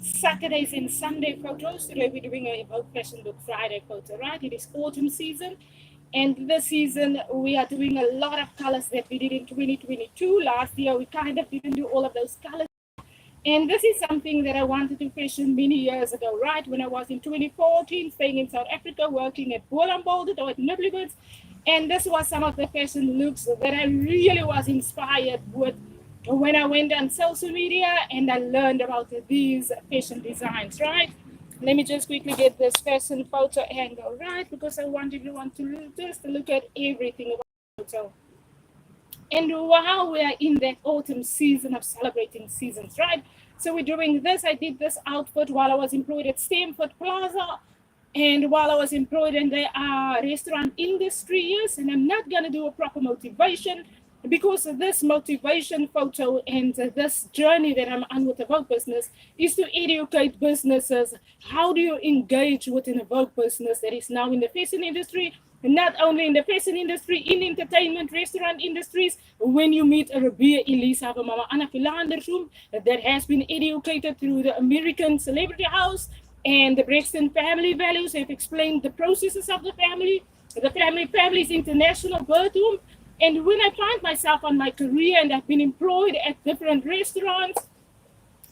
Saturdays and Sunday photos. Today we're doing a AWOKH Fashion Book Friday photo, right? It is autumn season. And this season we are doing a lot of colors that we did in 2022. Last year we kind of didn't do all of those colors. And this is something that I wanted to fashion many years ago, right? When I was in 2014, staying in South Africa, working at Boland or at Nibblewoods. And this was some of the fashion looks that I really was inspired with when I went on social media and I learned about these fashion designs, right? Let me just quickly get this fashion photo angle right, because I want everyone to just look at everything about the photo. And while we are in that autumn season of celebrating seasons, right? So we're doing this. I did this outfit while I was employed at Stamford Plaza. And while I was employed in the restaurant industry, yes, and I'm not going to do a proper motivation because this motivation photo and this journey that I'm on with the AWOKH business is to educate businesses. How do you engage with an AWOKH business that is now in the fashion industry? Not only in the fashion industry, in entertainment, restaurant industries, when you meet a Ribea, Elise, Mama Anna Philandersum, that has been educated through the American Celebrity House and the Brixton family values, have explained the processes of the family's international birth home. And when I find myself on my career and I've been employed at different restaurants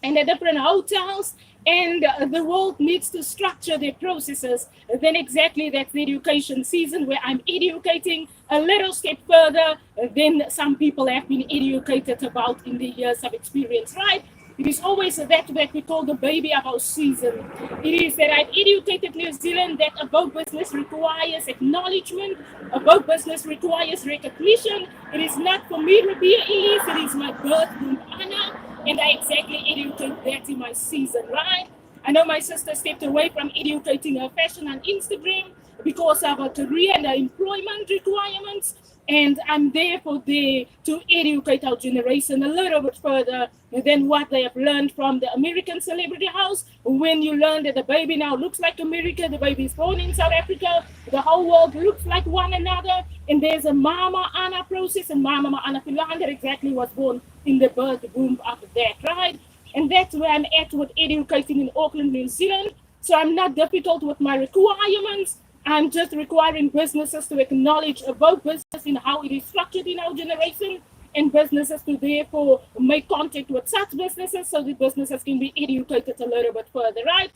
and at different hotels, and the world needs to structure their processes, then exactly that's the education season where I'm educating a little step further than some people have been educated about in the years of experience, right? It is always that we call the baby of our season. It is that I've educated New Zealand that a AWOKH business requires acknowledgement, a AWOKH business requires recognition. It is not for me, Ribea Elise, it is my birth womb, Anna, and I exactly educate that in my season, right? I know my sister stepped away from educating her fashion on Instagram because of her career and her employment requirements. And I'm therefore there to educate our generation a little bit further than what they have learned from the American Celebrity House. When you learn that the baby now looks like America, the baby is born in South Africa, the whole world looks like one another, and there's a Mama Anna process, and Mama Anna Philander exactly was born in the birth womb of that, right? And that's where I'm at with educating in Auckland, New Zealand. So I'm not difficult with my requirements. I'm just requiring businesses to acknowledge about business in how it is structured in our generation, and businesses to therefore make contact with such businesses so that businesses can be educated a little bit further, right?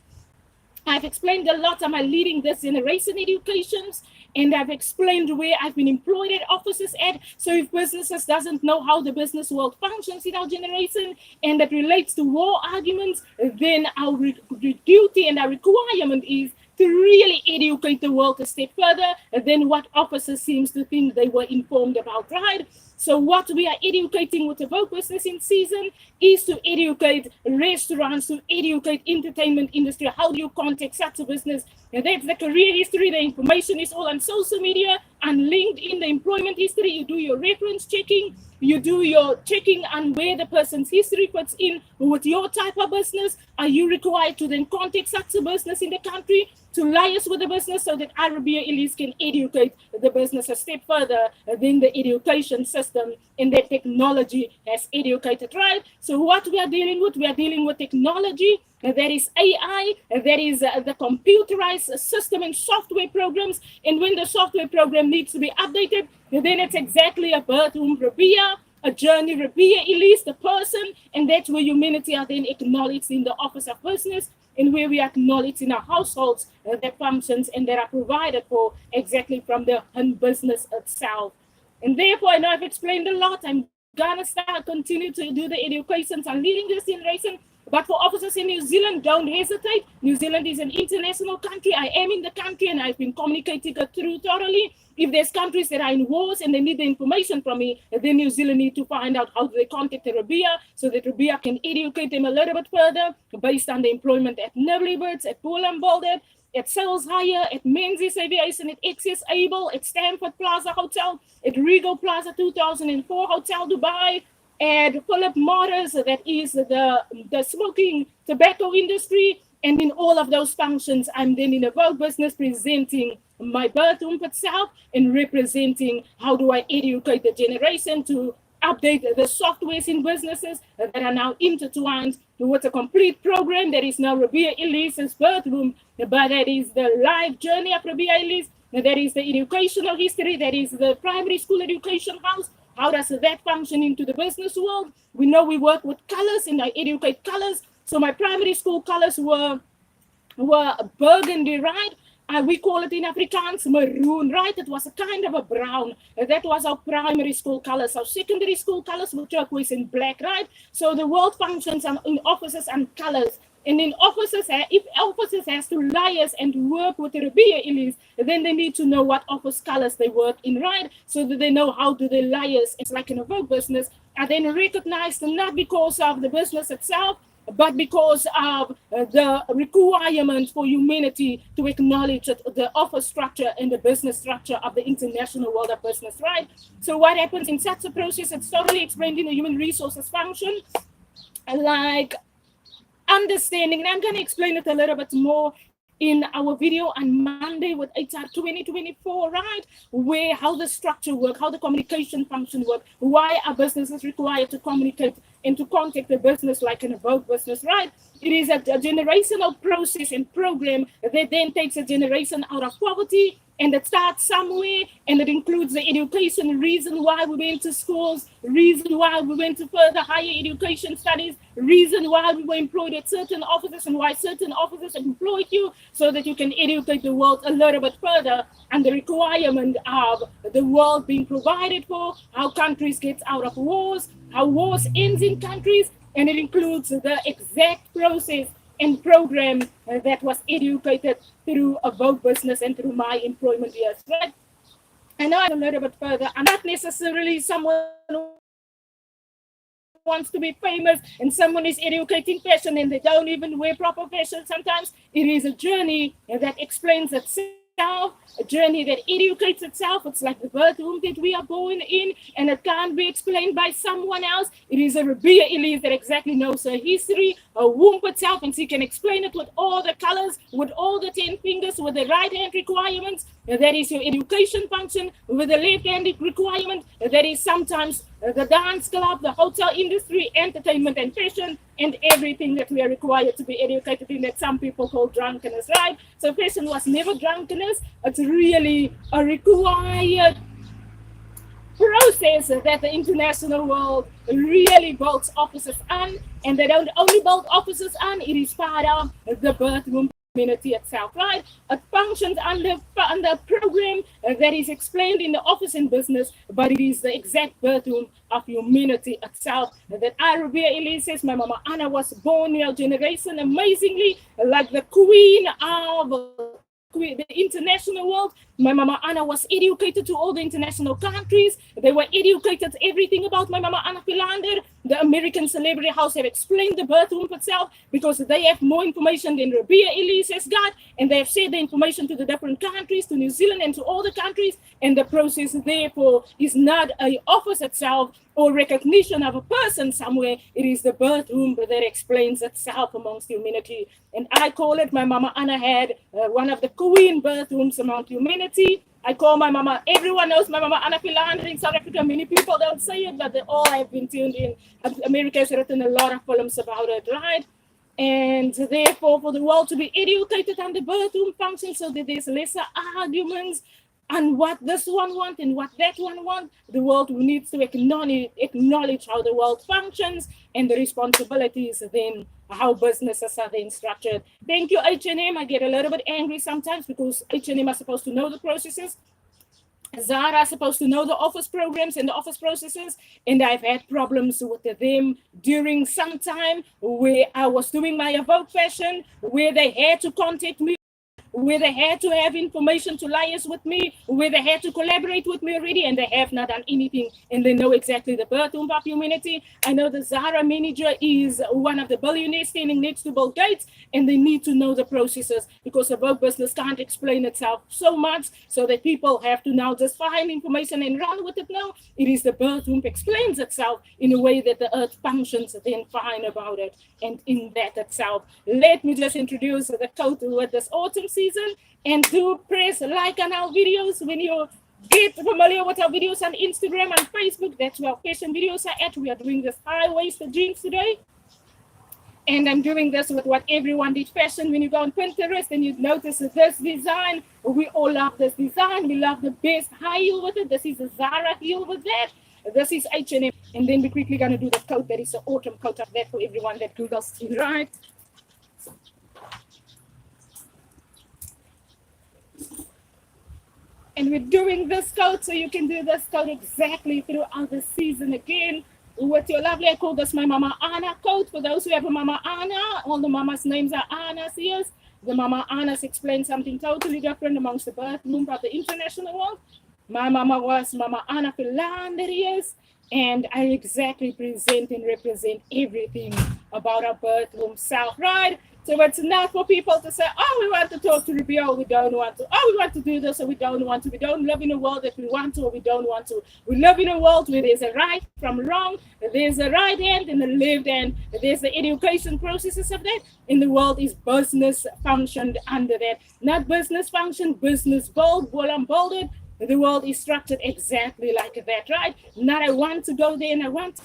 I've explained a lot on my leading this generation educations, and I've explained where I've been employed at offices at. So if businesses doesn't know how the business world functions in our generation and that relates to war arguments, then our duty and our requirement is to really educate the world a step further than what officers seems to think they were informed about, right? So what we are educating with the AWOKH business in season is to educate restaurants, to educate entertainment industry. How do you contact such a business? And that's the career history. The information is all on social media and LinkedIn. The employment history, you do your reference checking. You do your checking on where the person's history fits in with your type of business. Are you required to then contact such a business in the country to liaise with the business so that Ribea Elise can educate the business a step further than the education system and that technology has educated, right? So what we are dealing with technology. That is AI, that is the computerized system and software programs. And when the software program needs to be updated, then it's exactly a birth womb Ribea, a journey Ribea Elise, the person, and that's where humanity are then acknowledged in the office of business, and where we acknowledge in our households that functions and that are provided for exactly from the business itself. And therefore, I know I've explained a lot. I'm gonna continue to do the educations on leading this generation. But for officers in New Zealand, don't hesitate. New Zealand is an international country. I am in the country and I've been communicating it through thoroughly. If there's countries that are in wars and they need the information from me, then New Zealand need to find out how they contact the Ribea so that Ribea can educate them a little bit further based on the employment at Nibblewoods, at Boland, at Sales Hire, at Menzies Aviation, at Access Able, at Stamford Plaza Hotel, at Regal Plaza 2004 Hotel Dubai, and Philip Morris, that is the smoking tobacco industry. And in all of those functions, I'm then in a AWOKH business presenting my birth womb itself and representing how do I educate the generation to update the softwares in businesses that are now intertwined with a complete program. That is now Ribea Elise's birth room, but that is the life journey of Ribea Elise. That is the educational history. That is the primary school education house. How does that function into the business world? We know we work with colors and I educate colors. So my primary school colors were burgundy, right? We call it in Afrikaans maroon, right? It was a kind of a brown. That was our primary school colors. Our secondary school colors were turquoise and black, right? So the world functions in offices and colors. And in offices, if offices has to liaise and work with the Ribea Elise, then they need to know what office colors they work in, right? So that they know how do they liaise. It's like in a work business. And then recognized not because of the business itself, but because of the requirement for humanity to acknowledge the office structure and the business structure of the international world of business, right? So what happens in such a process, it's totally explained in the human resources function, like understanding, and I'm going to explain it a little bit more in our video on Monday with HR 2024, right? Where how the structure work, how the communication function work, why our business is required to communicate and to contact the business like an AWOKH business, right? It is a generational process and program that then takes a generation out of poverty, and it starts somewhere, and it includes the education, reason why we went to schools, reason why we went to further higher education studies, reason why we were employed at certain offices and why certain offices employed you, so that you can educate the world a little bit further and the requirement of the world being provided for, how countries get out of wars, how wars ends in countries, and it includes the exact process and program that was educated through AWOKH business and through my employment years, right? I know I'm a little bit further. I'm not necessarily someone who wants to be famous and someone is educating fashion and they don't even wear proper fashion sometimes. It is a journey that explains itself, a journey that educates itself. It's like the birth womb that we are born in, and it can't be explained by someone else. It is a Ribea Elise that exactly knows her history, her womb itself, and she can explain it with all the colors, with all the 10 fingers, with the right hand requirements. That is your education function. With the left hand requirement, that is sometimes the dance club, the hotel industry, entertainment and fashion, and everything that we are required to be educated in, that some people call drunkenness, right? So fashion was never drunkenness. It's really a required process that the international world really builds offices on, and they don't only build offices on, it is part of the birth room community itself, right? It functions under a program that is explained in the office and business, but it is the exact birth room of humanity itself. That I, Ribea Elise, says my mama Anna was born in our generation amazingly, like the queen of the international world. My mama Anna was educated to all the international countries. They were educated everything about my mama Anna Philander. The American Celebrity House have explained the birth womb itself because they have more information than Ribea Elise has got, and they have shared the information to the different countries, to New Zealand and to all the countries, and the process therefore is not an office itself or recognition of a person somewhere. It is the birth womb that explains itself amongst humanity. And I call it, my mama Anna had one of the queen birth wombs among humanity. I call my mama, everyone knows my mama Anna Philander in South Africa. Many people don't say it, but they all have been tuned in. America has written a lot of films about it, right? And therefore, for the world to be educated on the birth womb function so that there's lesser arguments on what this one wants and what that one wants, the world needs to acknowledge how the world functions and the responsibilities then how businesses are then structured. Thank you, H&M. I get a little bit angry sometimes because H&M are supposed to know the processes. Zara is supposed to know the office programs and the office processes, and I've had problems with them during some time where I was doing my AWOKH fashion, where they had to contact me, where they had to have information to liaise with me, where they had to collaborate with me already, and they have not done anything, and they know exactly the birth womb of humanity. I know the Zara manager is one of the billionaires standing next to Bill Gates, and they need to know the processes because a AWOKH business can't explain itself so much, so that people have to now just find information and run with it now. It is the birth womb explains itself in a way that the earth functions, then fine about it. And in that itself, let me just introduce the code with this autumn season, and do press like on our videos. When you get familiar with our videos on Instagram and Facebook, that's where our fashion videos are at. We are doing this high-waisted jeans today. And I'm doing this with what everyone did fashion. When you go on Pinterest and you notice this design, we all love this design. We love the best high heel with it. This is a Zara heel with that. This is H&M. And then we're quickly going to do the coat that is the autumn coat of that for everyone that Googles it, right? And we're doing this coat, so you can do this coat exactly throughout the season again. With your lovely, I call this my Mama Anna coat. For those who have a Mama Anna, all the mamas' names are Anna's here. The Mama Anna's explain something totally different amongst the birth womb of the international world. My mama was Mama Anna Philanderius, and I exactly present and represent everything about our birth womb self, right? So it's not for people to say, oh, we want to talk to Ribea, or we don't want to. Oh, we want to do this, or we don't want to. We don't live in a world that we want to, or we don't want to. We live in a world where there's a right from wrong, there's a right hand and a left hand, there's the education processes of that, and the world is business functioned under that. Not business function, business bold, bolded. The world is structured exactly like that, right? Not I want to go there and I want to.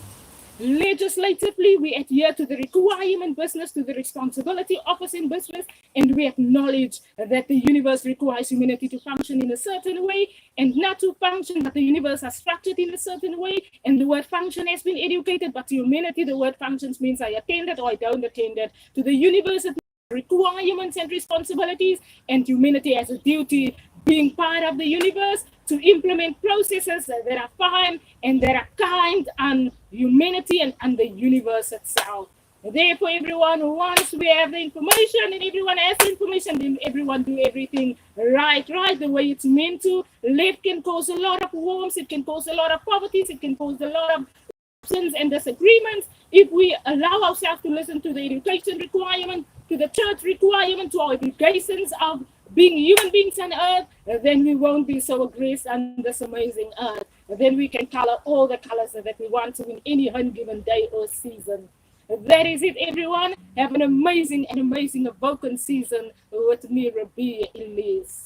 Legislatively, we adhere to the requirement business, to the responsibility office in business, and we acknowledge that the universe requires humanity to function in a certain way and not to function, but the universe is structured in a certain way, and the word function has been educated, but to humanity, the word functions means I attend it or I don't attend it. To the universe, it requirements and responsibilities, and humanity has a duty being part of the universe to implement processes that are fine and that are kind on humanity and on the universe itself. Therefore, everyone, once we have the information and everyone has the information, then everyone do everything right, the way it's meant to. Left can cause a lot of worms, it can cause a lot of poverty, it can cause a lot of and disagreements. If we allow ourselves to listen to the education requirement, to the church requirement, to our obligations of being human beings on earth, then we won't be so aggressive on this amazing earth. Then we can color all the colors that we want to in any given day or season. That is it, everyone. Have an amazing AWOKH season with me, Ribea, Elise.